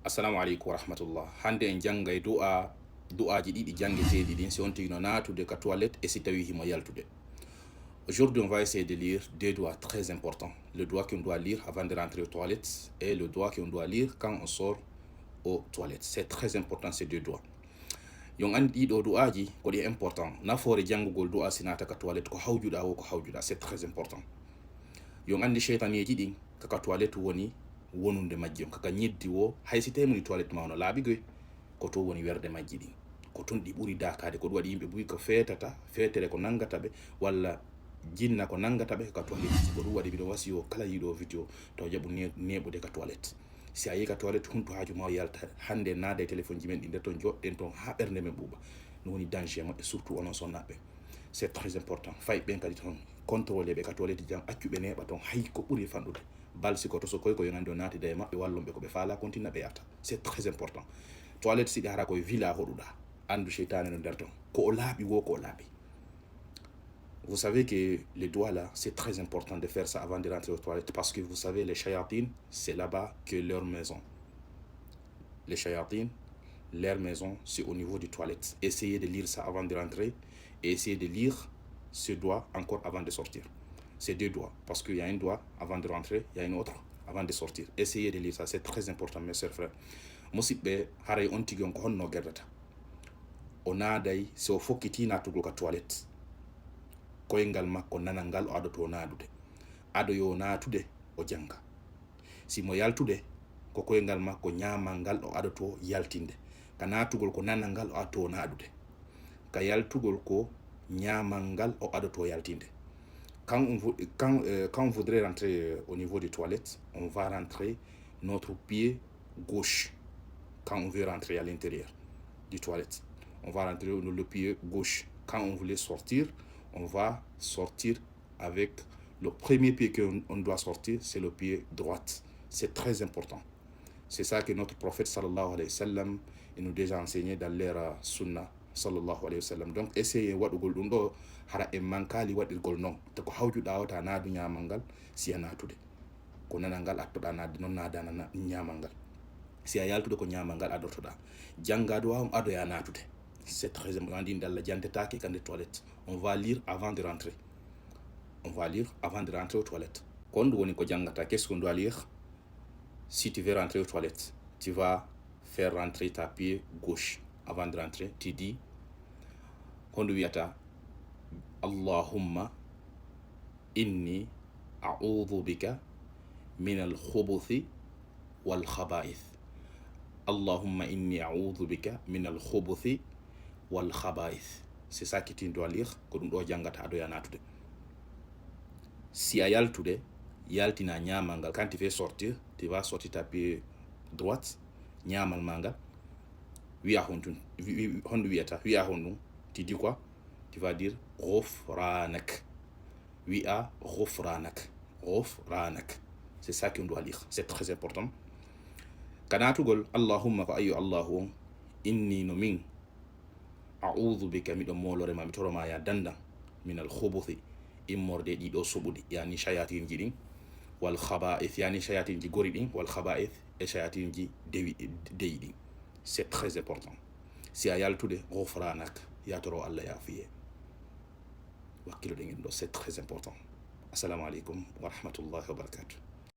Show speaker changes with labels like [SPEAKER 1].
[SPEAKER 1] Assalamu alaikum wa rahmatullah. Hande en jangay du'aji ɗiɗi jangeteɗi ɗin si on tigi no natude ka toilette et si tawi himo yaltude. Aujourd'hui, on va essayer de lire deux doigts très importants. Le doigt qu'on doit lire avant de rentrer aux toilettes et le doigt qu'on doit lire quand on sort aux toilettes. C'est très important ces deux doigts. Yon andi ɗiɗo du'aji ko ɗi important. Nafoore jangugol du'a sinata ka toilette ko hawjuɗa wo ko hawjuɗa. C'est très important. Yon andi shaytaneji ɗin kaka toilette woni wonunde majjum kaka ñiddi wo hay si temuni toilette ma ono laaɓi goy ko to woni werde majji ɗin ko ton ɗi ɓuri dakade ko ɗum waɗi yimɓe buyi ko fetere ko nangata ɓe walla jinna ko nangata ɓe ka toilette ko ɗum waɗi mbiɗo wasiyo kala yiɗo vidéo taw jaɓu neɓude ka toilette si a yehi ka toilette hunto haaju ma o yalta hande naada e téléphone ji men ɗi nder ton joɗɗen ton ha ɓernde men ɓuuɓa no woni danger maɓɓe surtout onon sonnaɓe. C'est très important. Fay ɓen kadi ton contrôlé ɓe ka toilette jam accuɓe neɓa ton hay ko ɓuri fanɗude balsi ko to so koy ko yonande o naatida e maɓɓe wallonɓe ko ɓe faala continue ɓe yarta. C'est très important. Toilette siɗi hara koye villa hoɗuɗa andu cheytane no nder ton ko o laaɓi wo ko o laaɓi. Vous savez que les doigts là, c'est très important de faire ça avant de rentrer aux toilettes parce que vous savez, les chayatines, c'est là-bas que leur maison. Les chayatines, leur maison, c'est au niveau des toilettes. Essayez de lire ça avant de rentrer et essayez de lire ce doigt encore avant de sortir. C'est deux doigts parce qu'il y a un doigt avant de rentrer, il y a un autre avant de sortir. Essayez de lire ça, c'est très important, mes chers frères. Musidɓe haray on tigi on ko honno gerdata. O naaday so fokkiti natugol ka toilette. Koyngal makko nanal o adoto naadude adoyo natude o janga simo yaltude ko koyngal makko ñamal ngal o adoto yaltinde ka natugol ko nanal ngal o adoto naadude ka yaltugol ko ñamal ngal o adoto yaltinde. Quand on voudrait rentrer au niveau des toilettes, on va rentrer notre pied gauche. Quand on veut rentrer à l'intérieur du toilette, on va rentrer le pied gauche. Quand on voulait sortir, on va sortir avec le premier pied qu'on doit sortir, c'est le pied droit. C'est très important. C'est ça que notre prophète sallallahu alayhi wa sallam nous déjà enseigné dans l'ère sunna sallallahu alayhi wa sallam. Donc essayez waɗugol ɗum ɗo hara en mankali waɗirgol non to ko hawjuɗa wata naadu ñamal ngal si a natude ko nanal ngal attoɗa naade noon naadana ñamal ngal si a yaltude ko ñamal ngal adortoɗa jangado wawum adoya natude. C'est très important. On va lire avant de rentrer. On va lire avant de rentrer aux toilettes. Qu'est-ce qu'on doit lire? Si tu veux rentrer aux toilettes, tu vas faire rentrer ta pied gauche. Avant de rentrer, tu dis Allahumma inni a'udhu bika min al-khubuthi wal khaba'ith. Allahumma inni a'udhu bika min al-khubuthi wal khaba'ith. C'est ça que tu dois lire ko ɗum ɗo jangata adoya natude. Si a yaltude yaltina ñamal ngal, quand tu fais sortir, tu vas sortir ta pied droite ñamal ma ngal wiya honɗum honɗum wiyata wiya honɗum tu dis quoi? Tu vas dire ghufranak. Wiya ghufranak. Ghufranak. C'est ça qu'on doit lire. C'est très important. Kanatugol Allahumma ko ayyo Allahu inni no min a'udhu bika miɗo molorema mi toroma ya dandan min al khubuthi immorde ɗiɗo soɓuɗi yani shayatinji ɗin wal khaba'ith yani shayatinji gori ɗin wal khaba'ith e shayatinji deyi ɗin. C'est très important. Si a yaltude ghufranak yatoro Allah yafiye wakkilo ɗen en ɗo. C'est très important. Assalamu alaikum wa rahmatullahi wa barakatuh.